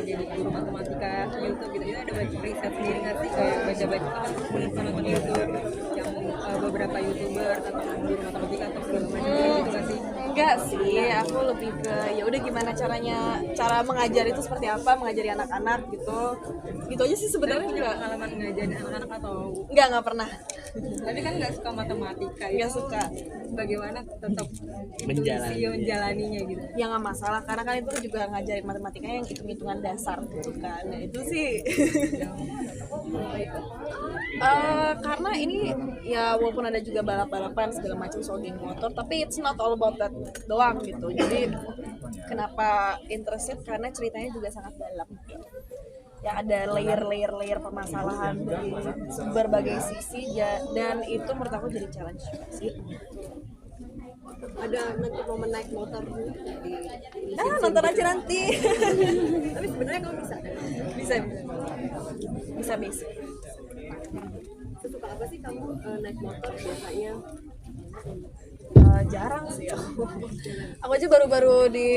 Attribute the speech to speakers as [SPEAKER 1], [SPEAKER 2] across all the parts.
[SPEAKER 1] jadi guru matematika YouTube gitu, itu ada baca riset sendiri nggak sih, kayak baca-baca kan nonton YouTube yang beberapa youtuber tentang guru matematika atau segala macam gitu nggak sih?
[SPEAKER 2] Enggak sih, aku lebih ke ya udah gimana cara mengajar itu seperti apa, mengajari anak-anak gitu. Gitu aja sih sebenarnya.
[SPEAKER 1] Punya
[SPEAKER 2] Enggak.
[SPEAKER 1] pengalaman ngajarin anak-anak atau
[SPEAKER 2] Enggak pernah.
[SPEAKER 1] tapi kan nggak suka matematika,
[SPEAKER 2] Enggak
[SPEAKER 1] itu
[SPEAKER 2] suka.
[SPEAKER 1] bagaimana tetap menjalaninya gitu?
[SPEAKER 2] Ya nggak masalah karena kan itu juga ngajarin matematikanya yang hitung-hitungan dasar gitu kan. Nah, itu sih. Karena ini ya walaupun ada juga balap-balapan segala macam soal geng motor, tapi it's not all about that doang gitu. Jadi kenapa interested, karena ceritanya juga sangat dalam. Ya ada layer permasalahan dari berbagai sisi dan itu menurut aku jadi challenge juga sih.
[SPEAKER 3] Ada nanti momen naik motor di
[SPEAKER 2] Nonton aja nanti.
[SPEAKER 3] tapi sebenarnya kamu bisa
[SPEAKER 2] bisa basic.
[SPEAKER 3] sesuka apa sih kamu naik motor biasanya?
[SPEAKER 2] Jarang sih aku aja baru-baru di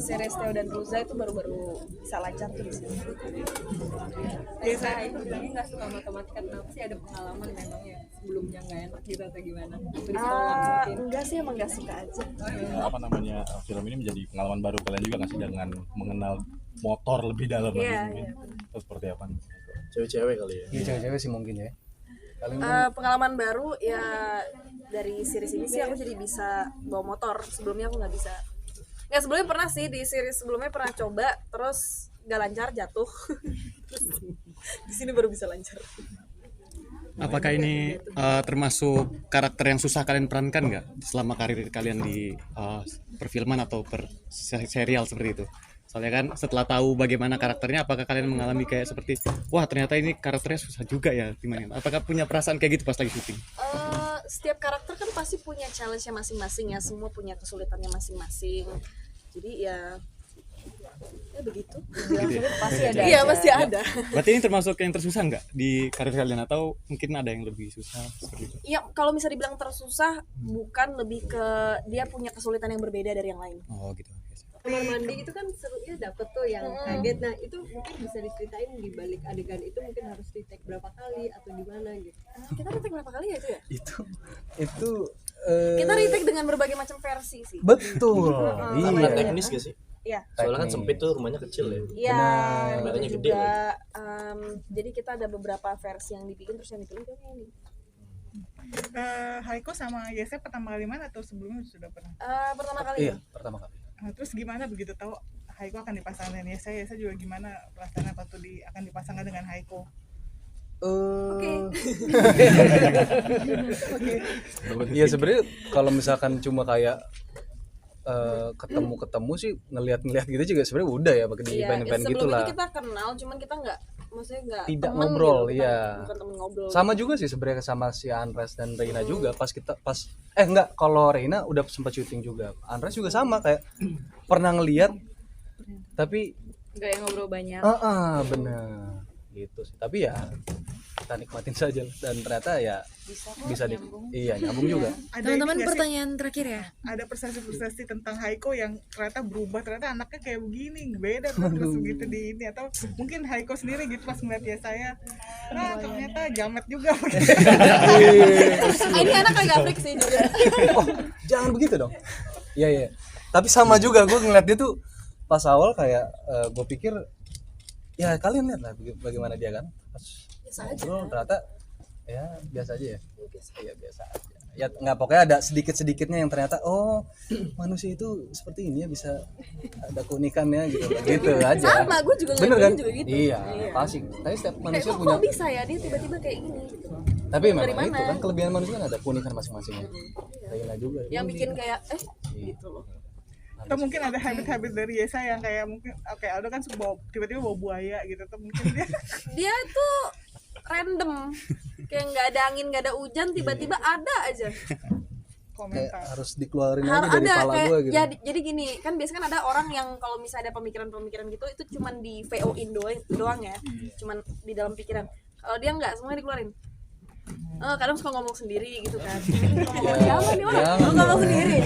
[SPEAKER 2] series Theo dan Ruza itu baru-baru bisa lancar tuh di sini.
[SPEAKER 1] Biasa itu bilangnya nggak suka matematika, kenapa sih, ada pengalaman memangnya sebelumnya nggak enak gitu atau gimana? Waktu di sekolah mungkin.
[SPEAKER 2] Enggak sih, emang nggak suka aja.
[SPEAKER 4] Apa namanya, film ini menjadi pengalaman baru kalian juga nggak sih dengan mengenal motor lebih dalam lagi mungkin? Atau seperti apa?
[SPEAKER 5] Cewek-cewek kali ya.
[SPEAKER 6] Iya cewek-cewek sih mungkin ya. Paling
[SPEAKER 2] Pengalaman baru ya dari series ini sih aku jadi bisa bawa motor. Sebelumnya aku nggak bisa. Nggak, sebelumnya pernah sih, di series sebelumnya pernah coba terus nggak lancar, jatuh. Terus di sini baru bisa lancar.
[SPEAKER 7] Apakah ini termasuk karakter yang susah kalian perankan nggak selama karir kalian di perfilman atau per serial seperti itu? Soalnya kan setelah tahu bagaimana karakternya, apakah kalian mengalami kayak seperti, wah ternyata ini karakternya susah juga ya, gimana? Apakah punya perasaan kayak gitu pas lagi syuting?
[SPEAKER 2] Setiap karakter kan pasti punya challenge-nya masing-masing ya, semua punya kesulitannya masing-masing. Jadi ya begitu.
[SPEAKER 3] Pasti ada.
[SPEAKER 2] Iya, pasti ada.
[SPEAKER 7] Berarti ini termasuk yang tersusah nggak di karir kalian, atau mungkin ada yang lebih susah seperti itu?
[SPEAKER 2] Iya, kalau bisa dibilang tersusah, bukan, lebih ke dia punya kesulitan yang berbeda dari yang lain.
[SPEAKER 7] Oh gitu.
[SPEAKER 3] Kamar mandi itu kan serunya dapet tuh yang kaget. Nah itu mungkin bisa diceritain di balik adegan itu mungkin harus di take berapa kali atau gimana gitu.
[SPEAKER 2] Kita retake berapa kali ya itu ya?
[SPEAKER 6] itu
[SPEAKER 2] Kita retake dengan berbagai macam versi sih.
[SPEAKER 6] betul.
[SPEAKER 5] Karena
[SPEAKER 6] Iya.
[SPEAKER 5] teknis gak sih?
[SPEAKER 2] Iya.
[SPEAKER 5] Soalnya kan
[SPEAKER 6] Teknis.
[SPEAKER 5] sempit tuh, rumahnya kecil ya.
[SPEAKER 2] Iya,
[SPEAKER 5] Kameranya
[SPEAKER 2] itu
[SPEAKER 5] gede
[SPEAKER 2] juga. Jadi kita ada beberapa versi yang dibikin, terus yang dipilih kayaknya ini.
[SPEAKER 8] Haiko sama Yese pertama kali mana atau sebelumnya sudah pernah?
[SPEAKER 2] Pertama kali.
[SPEAKER 6] Iya, pertama kali.
[SPEAKER 8] Terus gimana begitu tahu Haiko akan dipasangkan dengan Yese? Yese juga gimana perasaannya waktu akan dipasangkan dengan Haiko?
[SPEAKER 6] Iya sebenarnya kalau misalkan cuma kayak ketemu sih ngelihat gitu juga sebenarnya udah ya pakai di
[SPEAKER 2] Iya,
[SPEAKER 6] event gitu
[SPEAKER 2] sebelum
[SPEAKER 6] lah.
[SPEAKER 2] itu kita kenal, cuman kita maksudnya nggak
[SPEAKER 6] Tidak
[SPEAKER 2] temen
[SPEAKER 6] ngobrol,
[SPEAKER 2] gitu,
[SPEAKER 6] iya.
[SPEAKER 2] bukan temen ngobrol.
[SPEAKER 6] Sama juga sih sebenarnya sama si Andres dan Reina juga enggak, kalau Reina udah sempat syuting juga. Andres juga sama kayak pernah ngelihat tapi
[SPEAKER 2] Nggak yang ngobrol banyak.
[SPEAKER 6] bener gitu sih. Tapi ya kita nikmatin saja dan ternyata ya bisa nyambung juga.
[SPEAKER 9] Teman-teman,
[SPEAKER 8] nggak sih,
[SPEAKER 9] pertanyaan terakhir ya.
[SPEAKER 8] ada persepsi tentang Haiko yang ternyata berubah, ternyata anaknya kayak begini, beda tuh terus begitu di ini, atau mungkin Haiko sendiri gitu pas ngeliat ya saya, nah ternyata jamet juga.
[SPEAKER 2] Ini anak agak freak sih juga.
[SPEAKER 6] Oh, jangan begitu dong. Iya. Tapi sama juga gue ngeliat dia tuh pas awal kayak gue pikir ya kalian lihat lah bagaimana dia kan. Pas
[SPEAKER 2] Biasa aja.
[SPEAKER 6] ngobrol ternyata ya biasa aja ya. Iya biasa aja. Ya nggak, pokoknya ada sedikit-sedikitnya yang ternyata manusia itu seperti ini ya, bisa ada keunikannya gitu aja.
[SPEAKER 2] Sama, gue juga
[SPEAKER 6] Bener
[SPEAKER 2] ngeliatnya
[SPEAKER 6] kan?
[SPEAKER 2] juga gitu.
[SPEAKER 6] Iya, pasti. Tapi setiap
[SPEAKER 2] Kayak
[SPEAKER 6] manusia
[SPEAKER 2] kok
[SPEAKER 6] punya.
[SPEAKER 2] bisa ya dia tiba-tiba kayak gini gitu.
[SPEAKER 6] Tapi
[SPEAKER 2] Dari
[SPEAKER 6] memang
[SPEAKER 2] mana?
[SPEAKER 6] itu kan kelebihan manusia kan ada keunikan masing-masing. Reina juga.
[SPEAKER 2] Yang bikin kayak gitu loh.
[SPEAKER 8] Atau mungkin ada habit-habit dari Yesa yang kayak mungkin Aldo kan suka tiba-tiba bawa buaya gitu, atau mungkin
[SPEAKER 2] Dia tuh random, kayak nggak ada angin, nggak ada hujan, tiba-tiba ada aja.
[SPEAKER 6] Kayak
[SPEAKER 8] komentar.
[SPEAKER 6] harus dikeluarin
[SPEAKER 2] Harus
[SPEAKER 6] aja dari
[SPEAKER 2] ada
[SPEAKER 6] kepala
[SPEAKER 2] kayak
[SPEAKER 6] gue gitu.
[SPEAKER 2] jadi gini kan, biasanya kan ada orang yang kalau misalnya ada pemikiran-pemikiran gitu itu cuman di VO-in doang ya, cuman di dalam pikiran. Kalau dia nggak, semuanya dikeluarin. Kadang suka ngomong sendiri gitu kan. Ngomong siapa nih orang? Ngomong sendiri.